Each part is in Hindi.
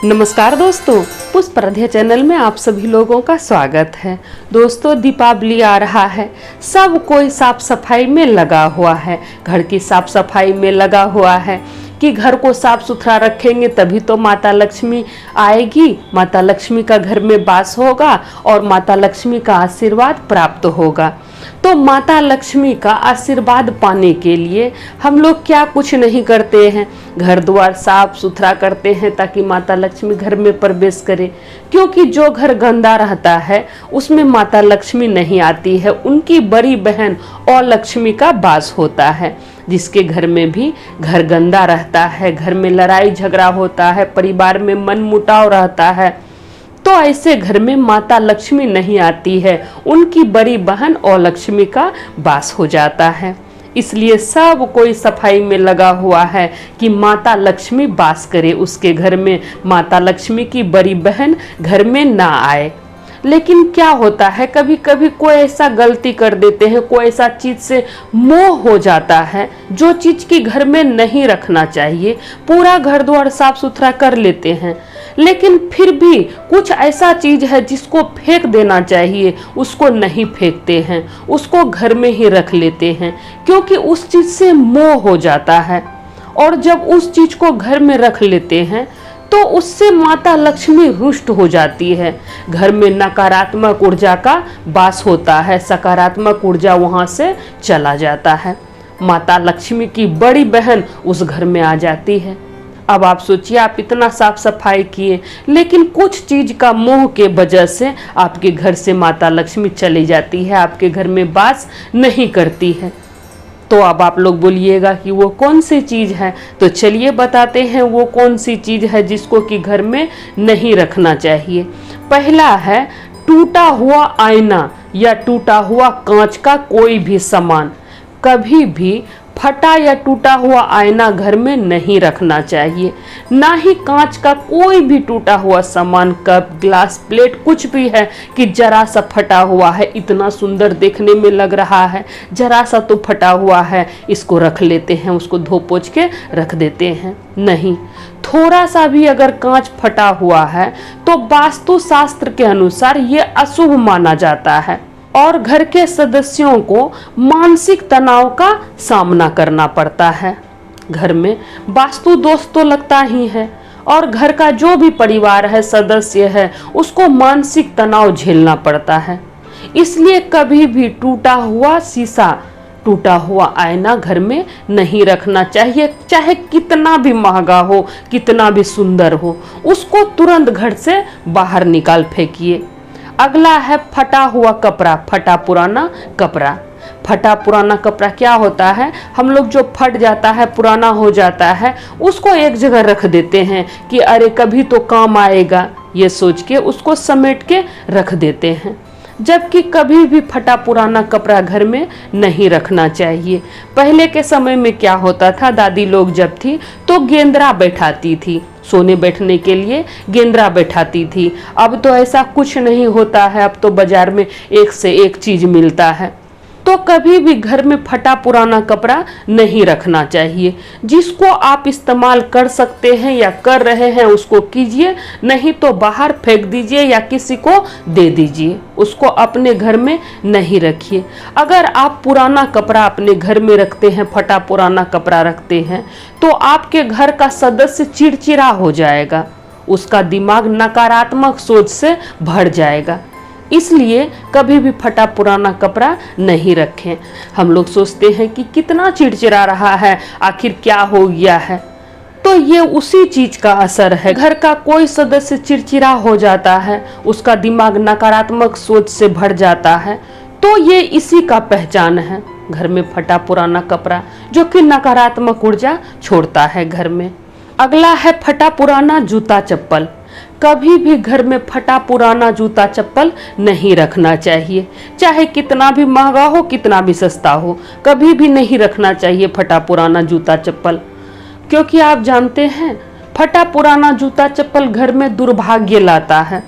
नमस्कार दोस्तों, पुष्प राधे चैनल में आप सभी लोगों का स्वागत है। दोस्तों, दीपावली आ रहा है, सब कोई साफ सफाई में लगा हुआ है, घर की साफ सफाई में लगा हुआ है कि घर को साफ सुथरा रखेंगे तभी तो माता लक्ष्मी आएगी, माता लक्ष्मी का घर में वास होगा और माता लक्ष्मी का आशीर्वाद प्राप्त होगा। तो माता लक्ष्मी का आशीर्वाद पाने के लिए हम लोग क्या कुछ नहीं करते हैं, घर द्वार साफ सुथरा करते हैं ताकि माता लक्ष्मी घर में प्रवेश करे। क्योंकि जो घर गंदा रहता है उसमें माता लक्ष्मी नहीं आती है, उनकी बड़ी बहन और लक्ष्मी का वास होता है। जिसके घर में भी घर गंदा रहता है, घर में लड़ाई झगड़ा होता है, परिवार में मनमुटाव रहता है, तो ऐसे घर में माता लक्ष्मी नहीं आती है, उनकी बड़ी बहन और लक्ष्मी का वास हो जाता है। इसलिए सब कोई सफाई में लगा हुआ है कि माता लक्ष्मी वास करे उसके घर में, माता लक्ष्मी की बड़ी बहन घर में ना आए। लेकिन क्या होता है, कभी कभी कोई ऐसा गलती कर देते हैं, कोई ऐसा चीज से मोह हो जाता है जो चीज की घर में नहीं रखना चाहिए। पूरा घर द्वार साफ सुथरा कर लेते हैं, लेकिन फिर भी कुछ ऐसा चीज है जिसको फेंक देना चाहिए, उसको नहीं फेंकते हैं, उसको घर में ही रख लेते हैं, क्योंकि उस चीज से मोह हो जाता है। और जब उस चीज को घर में रख लेते हैं तो उससे माता लक्ष्मी रुष्ट हो जाती है, घर में नकारात्मक ऊर्जा का वास होता है, सकारात्मक ऊर्जा वहां से चला जाता है, माता लक्ष्मी की बड़ी बहन उस घर में आ जाती है। अब आप सोचिए, आप इतना साफ सफाई किए लेकिन कुछ चीज का मोह के वजह से आपके घर से माता लक्ष्मी चली जाती है, आपके घर में वास नहीं करती है। तो अब आप लोग बोलिएगा कि वो कौन सी चीज है, तो चलिए बताते हैं वो कौन सी चीज है जिसको कि घर में नहीं रखना चाहिए। पहला है टूटा हुआ आईना या टूटा हुआ कांच का कोई भी सामान। कभी भी फटा या टूटा हुआ आईना घर में नहीं रखना चाहिए, ना ही कांच का कोई भी टूटा हुआ सामान, कप ग्लास प्लेट कुछ भी है कि जरा सा फटा हुआ है, इतना सुंदर देखने में लग रहा है, जरा सा तो फटा हुआ है, इसको रख लेते हैं, उसको धो पोंछ के रख देते हैं। नहीं, थोड़ा सा भी अगर कांच फटा हुआ है तो वास्तु शास्त्र के अनुसार ये अशुभ माना जाता है और घर के सदस्यों को मानसिक तनाव का सामना करना पड़ता है। घर में वास्तु दोष तो लगता ही है और घर का जो भी परिवार है, सदस्य है, उसको मानसिक तनाव झेलना पड़ता है। इसलिए कभी भी टूटा हुआ शीशा, टूटा हुआ आईना घर में नहीं रखना चाहिए, चाहे कितना भी महंगा हो, कितना भी सुंदर हो, उसको तुरंत घर से बाहर निकाल फेंकिए। अगला है फटा हुआ कपड़ा, फटा पुराना कपड़ा। फटा पुराना कपड़ा क्या होता है, हम लोग जो फट जाता है, पुराना हो जाता है, उसको एक जगह रख देते हैं कि अरे कभी तो काम आएगा, ये सोच के उसको समेट के रख देते हैं। जबकि कभी भी फटा पुराना कपड़ा घर में नहीं रखना चाहिए। पहले के समय में क्या होता था, दादी लोग जब थी तो गेंदरा बैठाती थी, सोने बैठने के लिए गेंदरा बैठाती थी। अब तो ऐसा कुछ नहीं होता है, अब तो बाजार में एक से एक चीज मिलता है। तो कभी भी घर में फटा पुराना कपड़ा नहीं रखना चाहिए। जिसको आप इस्तेमाल कर सकते हैं या कर रहे हैं उसको कीजिए, नहीं तो बाहर फेंक दीजिए या किसी को दे दीजिए, उसको अपने घर में नहीं रखिए। अगर आप पुराना कपड़ा अपने घर में रखते हैं, फटा पुराना कपड़ा रखते हैं, तो आपके घर का सदस्य चिड़चिड़ा हो जाएगा, उसका दिमाग नकारात्मक सोच से भर जाएगा। इसलिए कभी भी फटा पुराना कपड़ा नहीं रखें। हम लोग सोचते हैं कि कितना चिड़चिड़ा रहा है, आखिर क्या हो गया है, तो ये उसी चीज का असर है। घर का कोई सदस्य चिड़चिड़ा हो जाता है, उसका दिमाग नकारात्मक सोच से भर जाता है, तो ये इसी का पहचान है, घर में फटा पुराना कपड़ा जो कि नकारात्मक ऊर्जा छोड़ता है घर में। अगला है फटा पुराना जूता चप्पल। कभी भी घर में फटा पुराना जूता चप्पल नहीं रखना चाहिए, चाहे कितना भी महंगा हो, कितना भी सस्ता हो, कभी भी नहीं रखना चाहिए फटा पुराना जूता चप्पल। क्योंकि आप जानते हैं फटा पुराना जूता चप्पल घर में दुर्भाग्य लाता है।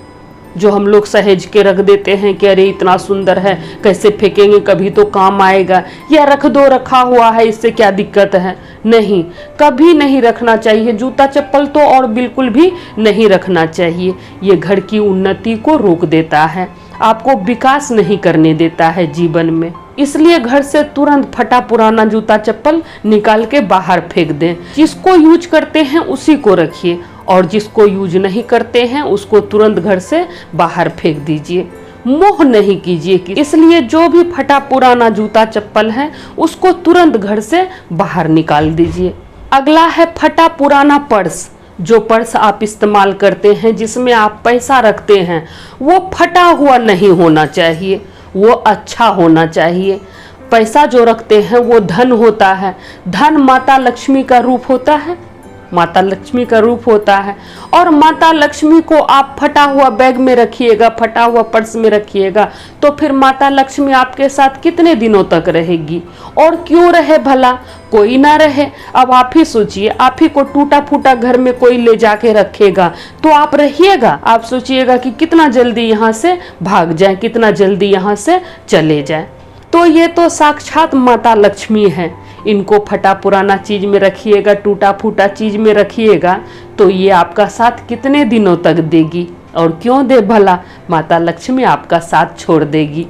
जो हम लोग सहेज के रख देते हैं कि अरे इतना सुंदर है, कैसे फेंकेंगे, कभी तो काम आएगा, या रख दो, रखा हुआ है, इससे क्या दिक्कत है। नहीं, कभी नहीं रखना चाहिए। जूता चप्पल तो और बिल्कुल भी नहीं रखना चाहिए। ये घर की उन्नति को रोक देता है, आपको विकास नहीं करने देता है जीवन में। इसलिए घर से तुरंत फटा पुराना जूता चप्पल निकाल के बाहर फेंक दें। जिसको यूज करते हैं उसी को रखिए, और जिसको यूज नहीं करते हैं उसको तुरंत घर से बाहर फेंक दीजिए। मोह नहीं कीजिए कि इसलिए जो भी फटा पुराना जूता चप्पल है उसको तुरंत घर से बाहर निकाल दीजिए। अगला है फटा पुराना पर्स। जो पर्स आप इस्तेमाल करते हैं, जिसमें आप पैसा रखते हैं, वो फटा हुआ नहीं होना चाहिए, वो अच्छा होना चाहिए। पैसा जो रखते हैं वो धन होता है। धन माता लक्ष्मी का रूप होता है, माता लक्ष्मी का रूप होता है। और माता लक्ष्मी को आप फटा हुआ बैग में रखिएगा, फटा हुआ पर्स में रखिएगा, तो फिर माता लक्ष्मी आपके साथ कितने दिनों तक रहेगी। और क्यों रहे भला, कोई ना रहे। अब आप ही सोचिए, आप ही को टूटा फूटा घर में कोई ले जाके रखेगा तो आप रहिएगा। आप सोचिएगा कि कितना जल्दी यहाँ से भाग जाए, कितना जल्दी यहाँ से चले जाए। तो ये तो साक्षात माता लक्ष्मी है। इनको फटा पुराना चीज में रखिएगा, टूटा फूटा चीज में रखिएगा, तो ये आपका साथ कितने दिनों तक देगी। और क्यों दे भला, माता लक्ष्मी आपका साथ छोड़ देगी।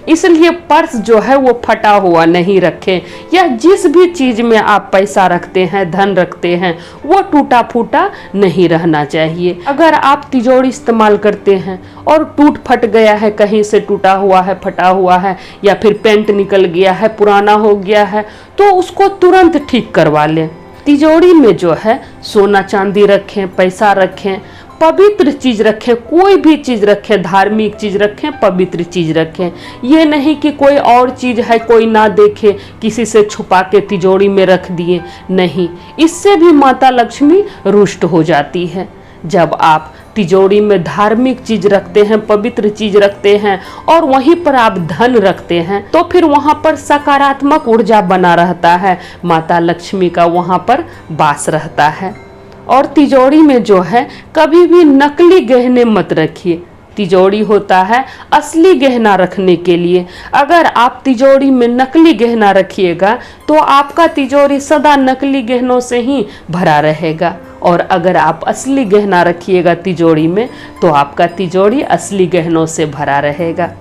इसलिए पर्स जो है वो फटा हुआ नहीं रखें, या जिस भी चीज में आप पैसा रखते हैं, धन रखते हैं, वो टूटा फूटा नहीं रहना चाहिए। अगर आप तिजोरी इस्तेमाल करते हैं और टूट फट गया है, कहीं से टूटा हुआ है, फटा हुआ है, या फिर पेंट निकल गया है, पुराना हो गया है, तो उसको तुरंत ठीक करवा लें। तिजोरी में जो है सोना चांदी रखें, पैसा रखें, पवित्र चीज रखें, कोई भी चीज रखें, धार्मिक चीज रखें, पवित्र चीज रखें। ये नहीं कि कोई और चीज है कोई ना देखे, किसी से छुपा के तिजोरी में रख दिए, नहीं, इससे भी माता लक्ष्मी रुष्ट हो जाती है। जब आप तिजोरी में धार्मिक चीज रखते हैं, पवित्र चीज रखते हैं, और वहीं पर आप धन रखते हैं, तो फिर वहां पर सकारात्मक ऊर्जा बना रहता है, माता लक्ष्मी का वहां पर वास रहता है। और तिजोरी में जो है कभी भी नकली गहने मत रखिए। तिजोरी होता है असली गहना रखने के लिए। अगर आप तिजोरी में नकली गहना रखिएगा तो आपका तिजोरी सदा नकली गहनों से ही भरा रहेगा, और अगर आप असली गहना रखिएगा तिजोरी में तो आपका तिजोरी असली गहनों से भरा रहेगा।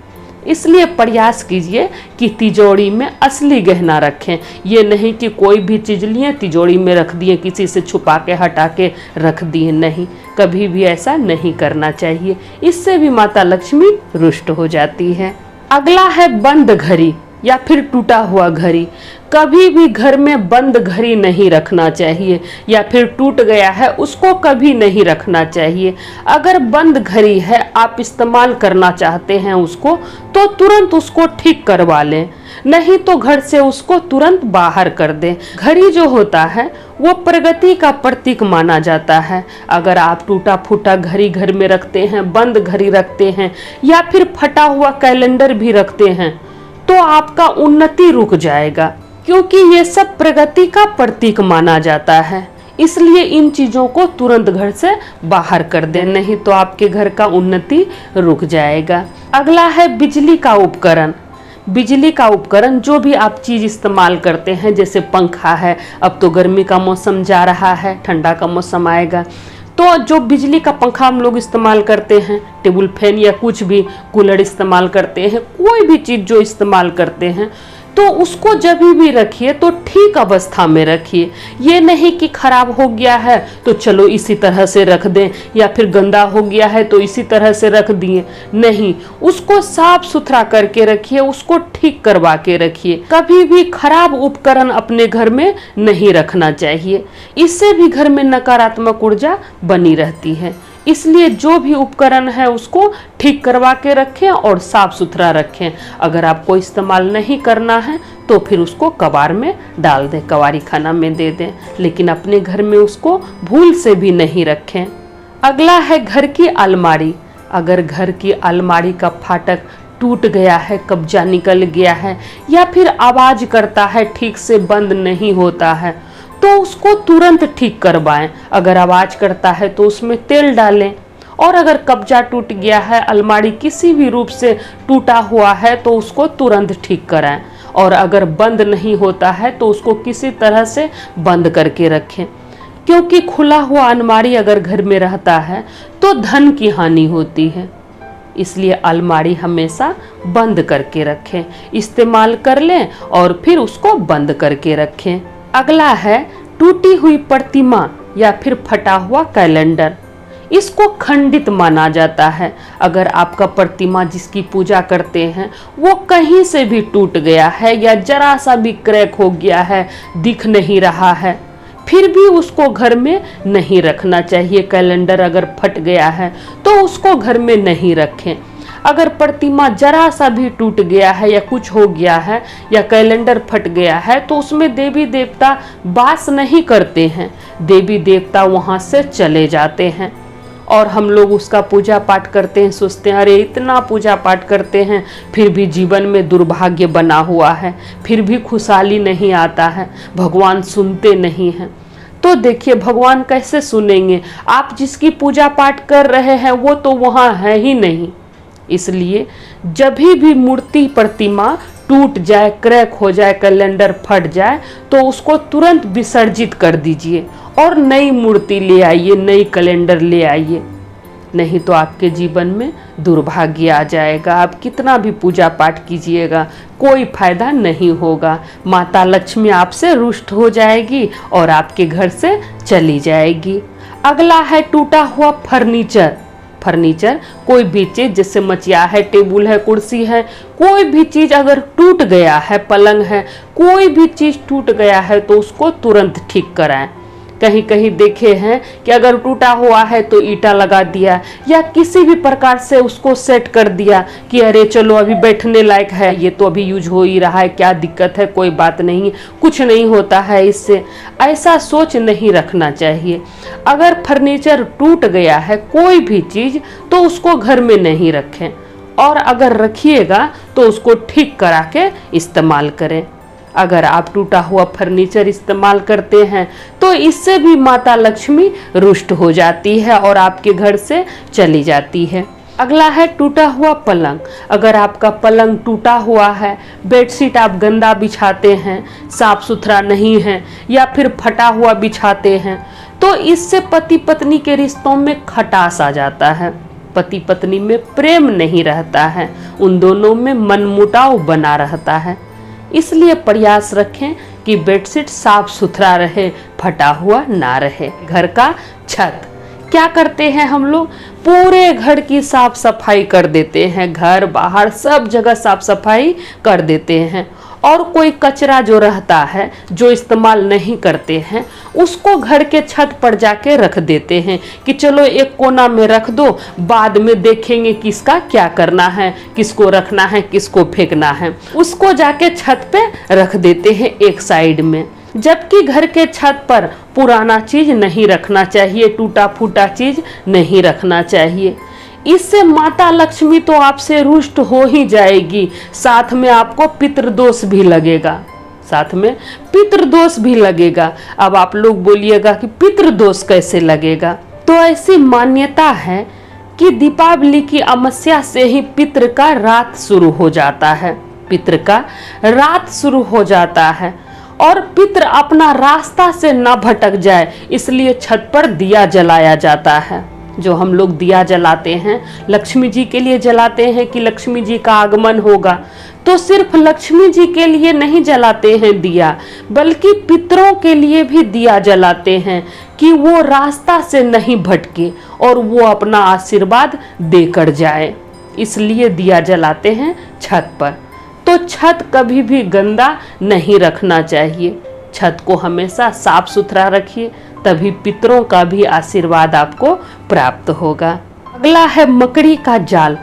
इसलिए प्रयास कीजिए कि तिजोरी में असली गहना रखें। ये नहीं कि कोई भी चीज लिए तिजोरी में रख दिए, किसी से छुपा के हटा के रख दिए, नहीं, कभी भी ऐसा नहीं करना चाहिए। इससे भी माता लक्ष्मी रुष्ट हो जाती है। अगला है बंद घड़ी या फिर टूटा हुआ घड़ी। कभी भी घर में बंद घड़ी नहीं रखना चाहिए, या फिर टूट गया है उसको कभी नहीं रखना चाहिए। अगर बंद घड़ी है, आप इस्तेमाल करना चाहते हैं उसको, तो तुरंत उसको ठीक करवा लें, नहीं तो घर से उसको तुरंत बाहर कर दें। घड़ी जो होता है वो प्रगति का प्रतीक माना जाता है। अगर आप टूटा फूटा घड़ी घर में रखते हैं, बंद घड़ी रखते हैं, या फिर फटा हुआ कैलेंडर भी रखते हैं, तो आपका उन्नति रुक जाएगा, क्योंकि ये सब प्रगति का प्रतीक माना जाता है। इसलिए इन चीजों को तुरंत घर से बाहर कर दें, नहीं तो आपके घर का उन्नति रुक जाएगा। अगला है बिजली का उपकरण। बिजली का उपकरण जो भी आप चीज इस्तेमाल करते हैं, जैसे पंखा है, अब तो गर्मी का मौसम जा रहा है, ठंडा का मौसम आएगा, तो जो बिजली का पंखा हम लोग इस्तेमाल करते हैं, टेबल फैन या कुछ भी, कूलर इस्तेमाल करते हैं, कोई भी चीज़ जो इस्तेमाल करते हैं, तो उसको जब भी रखिए तो ठीक अवस्था में रखिए। ये नहीं कि खराब हो गया है तो चलो इसी तरह से रख दें, या फिर गंदा हो गया है तो इसी तरह से रख दिए, नहीं, उसको साफ सुथरा करके रखिए, उसको ठीक करवा के रखिए। कभी भी खराब उपकरण अपने घर में नहीं रखना चाहिए, इससे भी घर में नकारात्मक ऊर्जा बनी रहती है। इसलिए जो भी उपकरण है उसको ठीक करवा के रखें और साफ सुथरा रखें। अगर आपको इस्तेमाल नहीं करना है तो फिर उसको कबाड़ में डाल दें, कबाड़ी खाना में दे दें, लेकिन अपने घर में उसको भूल से भी नहीं रखें। अगला है घर की अलमारी। अगर घर की अलमारी का फाटक टूट गया है, कब्जा निकल गया है, या फिर आवाज करता है, ठीक से बंद नहीं होता है, तो उसको तुरंत ठीक करवाएं। अगर आवाज करता है तो उसमें तेल डालें, और अगर कब्जा टूट गया है, अलमारी किसी भी रूप से टूटा हुआ है तो उसको तुरंत ठीक कराएं। और अगर बंद नहीं होता है तो उसको किसी तरह से बंद करके रखें, क्योंकि खुला हुआ अलमारी अगर घर में रहता है तो धन की हानि होती है। इसलिए अलमारी हमेशा बंद करके रखें, इस्तेमाल कर लें और फिर उसको बंद करके रखें। अगला है टूटी हुई प्रतिमा या फिर फटा हुआ कैलेंडर। इसको खंडित माना जाता है। अगर आपका प्रतिमा जिसकी पूजा करते हैं वो कहीं से भी टूट गया है या जरा सा भी क्रैक हो गया है, दिख नहीं रहा है, फिर भी उसको घर में नहीं रखना चाहिए। कैलेंडर अगर फट गया है तो उसको घर में नहीं रखें। अगर प्रतिमा जरा सा भी टूट गया है या कुछ हो गया है या कैलेंडर फट गया है तो उसमें देवी देवता वास नहीं करते हैं, देवी देवता वहाँ से चले जाते हैं। और हम लोग उसका पूजा पाठ करते हैं, सोचते हैं अरे इतना पूजा पाठ करते हैं फिर भी जीवन में दुर्भाग्य बना हुआ है, फिर भी खुशहाली नहीं आता है, भगवान सुनते नहीं हैं। तो देखिए भगवान कैसे सुनेंगे, आप जिसकी पूजा पाठ कर रहे हैं वो तो वहाँ है ही नहीं। इसलिए जब भी मूर्ति प्रतिमा टूट जाए, क्रैक हो जाए, कैलेंडर फट जाए तो उसको तुरंत विसर्जित कर दीजिए और नई मूर्ति ले आइए, नई कैलेंडर ले आइए। नहीं तो आपके जीवन में दुर्भाग्य आ जाएगा। आप कितना भी पूजा पाठ कीजिएगा कोई फायदा नहीं होगा। माता लक्ष्मी आपसे रुष्ट हो जाएगी और आपके घर से चली जाएगी। अगला है टूटा हुआ फर्नीचर। फर्नीचर कोई भी चीज, जैसे मचिया है, टेबल है, कुर्सी है, कोई भी चीज अगर टूट गया है, पलंग है, कोई भी चीज टूट गया है तो उसको तुरंत ठीक कराएं। कहीं कहीं देखे हैं कि अगर टूटा हुआ है तो ईंटा लगा दिया या किसी भी प्रकार से उसको सेट कर दिया कि अरे चलो अभी बैठने लायक है, ये तो अभी यूज हो ही रहा है, क्या दिक्कत है, कोई बात नहीं, कुछ नहीं होता है इससे। ऐसा सोच नहीं रखना चाहिए। अगर फर्नीचर टूट गया है कोई भी चीज तो उसको घर में नहीं रखें, और अगर रखिएगा तो उसको ठीक करा के इस्तेमाल करें। अगर आप टूटा हुआ फर्नीचर इस्तेमाल करते हैं तो इससे भी माता लक्ष्मी रुष्ट हो जाती है और आपके घर से चली जाती है। अगला है टूटा हुआ पलंग। अगर आपका पलंग टूटा हुआ है, बेडशीट आप गंदा बिछाते हैं, साफ सुथरा नहीं है या फिर फटा हुआ बिछाते हैं तो इससे पति पत्नी के रिश्तों में खटास आ जाता है, पति पत्नी में प्रेम नहीं रहता है, उन दोनों में मनमुटाव बना रहता है। इसलिए प्रयास रखें कि बेडशीट साफ सुथरा रहे, फटा हुआ ना रहे। घर का छत, क्या करते हैं हम लोग, पूरे घर की साफ सफाई कर देते हैं, घर बाहर सब जगह साफ सफाई कर देते हैं, और कोई कचरा जो रहता है जो इस्तेमाल नहीं करते हैं उसको घर के छत पर जाके रख देते हैं कि चलो एक कोना में रख दो, बाद में देखेंगे किसका क्या करना है, किसको रखना है, किसको फेंकना है, उसको जाके छत पे रख देते हैं एक साइड में। जबकि घर के छत पर पुराना चीज नहीं रखना चाहिए, टूटा फूटा चीज नहीं रखना चाहिए। इससे माता लक्ष्मी तो आपसे रुष्ट हो ही जाएगी, साथ में आपको पितृदोष भी लगेगा, साथ में पितृदोष भी लगेगा। अब आप लोग बोलिएगा कि पितृदोष कैसे लगेगा, तो ऐसी मान्यता है कि दीपावली की अमावस्या से ही पितृ का रात शुरू हो जाता है, पितृ का रात शुरू हो जाता है, और पितृ अपना रास्ता से ना भटक जाए इसलिए छत पर दिया जलाया जाता है। जो हम लोग दिया जलाते हैं लक्ष्मी जी के लिए जलाते हैं कि लक्ष्मी जी का आगमन होगा, तो सिर्फ लक्ष्मी जी के लिए नहीं जलाते हैं दिया, बल्कि पितरों के लिए भी दिया जलाते हैं कि वो रास्ता से नहीं भटके और वो अपना आशीर्वाद देकर जाए, इसलिए दिया जलाते हैं छत पर। तो छत कभी भी गंदा नहीं रखना चाहिए, छत को हमेशा साफ सुथरा रखिए, तभी पितरों का भी आशीर्वाद आपको प्राप्त होगा। अगला है मकड़ी का जाल।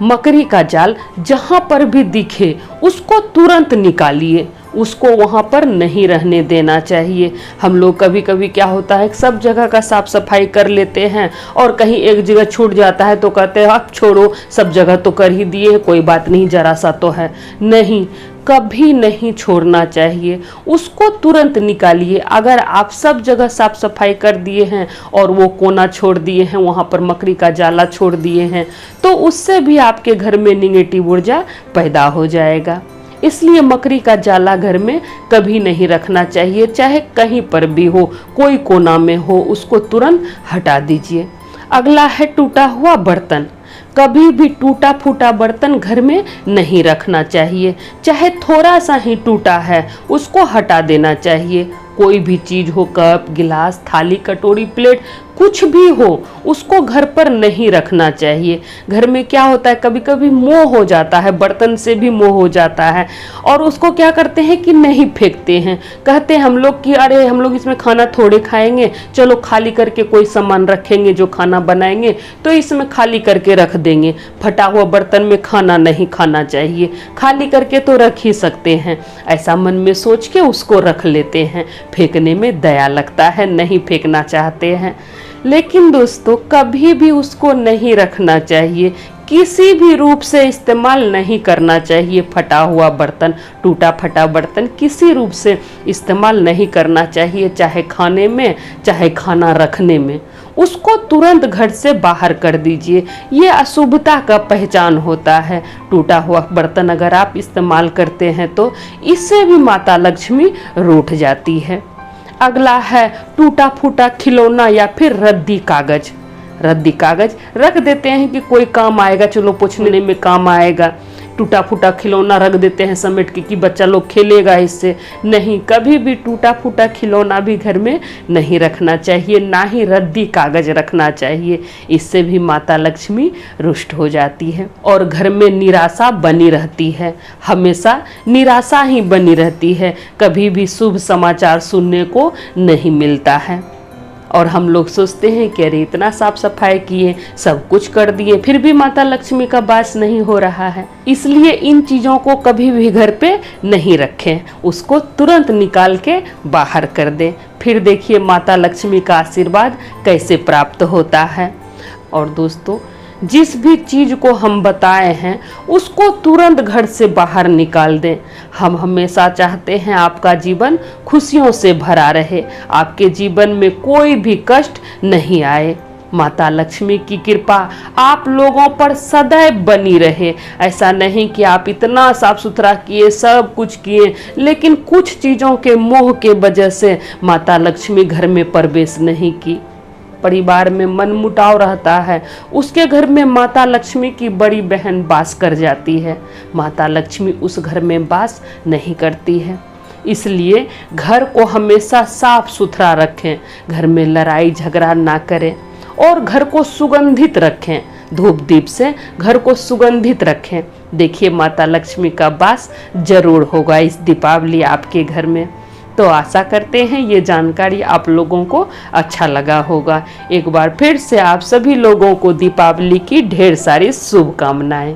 मकड़ी का जाल जहाँ पर भी दिखे उसको तुरंत निकालिए, उसको वहाँ पर नहीं रहने देना चाहिए। हम लोग कभी कभी क्या होता है सब जगह का साफ सफाई कर लेते हैं और कहीं एक जगह छूट जाता है तो कहते हैं आप छोड़ो, सब जगह तो कर ही दिए, कोई बात नहीं, जरा सा तो है। नहीं, कभी नहीं छोड़ना चाहिए, उसको तुरंत निकालिए। अगर आप सब जगह साफ सफाई कर दिए हैं और वो कोना छोड़ दिए हैं, वहाँ पर मकड़ी का जाला छोड़ दिए हैं, तो उससे भी आपके घर में निगेटिव ऊर्जा पैदा हो जाएगा। इसलिए मकड़ी का जाला घर में कभी नहीं रखना चाहिए, चाहे कहीं पर भी हो, कोई कोना में हो, उसको तुरंत हटा दीजिए। अगला है टूटा हुआ बर्तन। कभी भी टूटा फूटा बर्तन घर में नहीं रखना चाहिए, चाहे थोड़ा सा ही टूटा है उसको हटा देना चाहिए। कोई भी चीज हो, कप गिलास थाली कटोरी प्लेट कुछ भी हो, उसको घर पर नहीं रखना चाहिए। घर में क्या होता है, कभी कभी मोह हो जाता है, बर्तन से भी मोह हो जाता है और उसको क्या करते हैं कि नहीं फेंकते हैं। कहते हैं हम लोग कि अरे हम लोग इसमें खाना थोड़े खाएंगे, चलो खाली करके कोई सामान रखेंगे जो खाना बनाएंगे तो इसमें खाली करके रख देंगे। फटा हुआ बर्तन में खाना नहीं खाना चाहिए, खाली करके तो रख ही सकते हैं, ऐसा मन में सोच के उसको रख लेते हैं। फेंकने में दया लगता है, नहीं फेंकना चाहते हैं। लेकिन दोस्तों कभी भी उसको नहीं रखना चाहिए, किसी भी रूप से इस्तेमाल नहीं करना चाहिए। फटा हुआ बर्तन, टूटा फटा बर्तन किसी रूप से इस्तेमाल नहीं करना चाहिए, चाहे खाने में चाहे खाना रखने में। उसको तुरंत घर से बाहर कर दीजिए, ये अशुभता का पहचान होता है। टूटा हुआ बर्तन अगर आप इस्तेमाल करते हैं तो इससे भी माता लक्ष्मी रूठ जाती है। अगला है टूटा फूटा खिलौना या फिर रद्दी कागज। रद्दी कागज रख देते हैं कि कोई काम आएगा, चलो पोंछने में काम आएगा। टूटा फूटा खिलौना रख देते हैं समेट के कि बच्चा लोग खेलेगा इससे। नहीं, कभी भी टूटा फूटा खिलौना भी घर में नहीं रखना चाहिए, ना ही रद्दी कागज रखना चाहिए। इससे भी माता लक्ष्मी रुष्ट हो जाती है और घर में निराशा बनी रहती है, हमेशा निराशा ही बनी रहती है, कभी भी शुभ समाचार सुनने को नहीं मिलता है। और हम लोग सोचते हैं कि अरे इतना साफ सफाई किए, सब कुछ कर दिए, फिर भी माता लक्ष्मी का वास नहीं हो रहा है। इसलिए इन चीज़ों को कभी भी घर पे नहीं रखें, उसको तुरंत निकाल के बाहर कर दें। फिर देखिए माता लक्ष्मी का आशीर्वाद कैसे प्राप्त होता है। और दोस्तों जिस भी चीज़ को हम बताए हैं उसको तुरंत घर से बाहर निकाल दें। हम हमेशा चाहते हैं आपका जीवन खुशियों से भरा रहे, आपके जीवन में कोई भी कष्ट नहीं आए। माता लक्ष्मी की कृपा आप लोगों पर सदैव बनी रहे। ऐसा नहीं कि आप इतना साफ सुथरा किए, सब कुछ किए, लेकिन कुछ चीज़ों के मोह के वजह से माता लक्ष्मी घर में प्रवेश नहीं की। परिवार में मनमुटाव रहता है, उसके घर में माता लक्ष्मी की बड़ी बहन वास कर जाती है, माता लक्ष्मी उस घर में वास नहीं करती है। इसलिए घर को हमेशा साफ सुथरा रखें, घर में लड़ाई झगड़ा ना करें और घर को सुगंधित रखें, धूप दीप से घर को सुगंधित रखें। देखिए माता लक्ष्मी का वास जरूर होगा इस दीपावली आपके घर में। तो आशा करते हैं ये जानकारी आप लोगों को अच्छा लगा होगा। एक बार फिर से आप सभी लोगों को दीपावली की ढेर सारी शुभकामनाएं।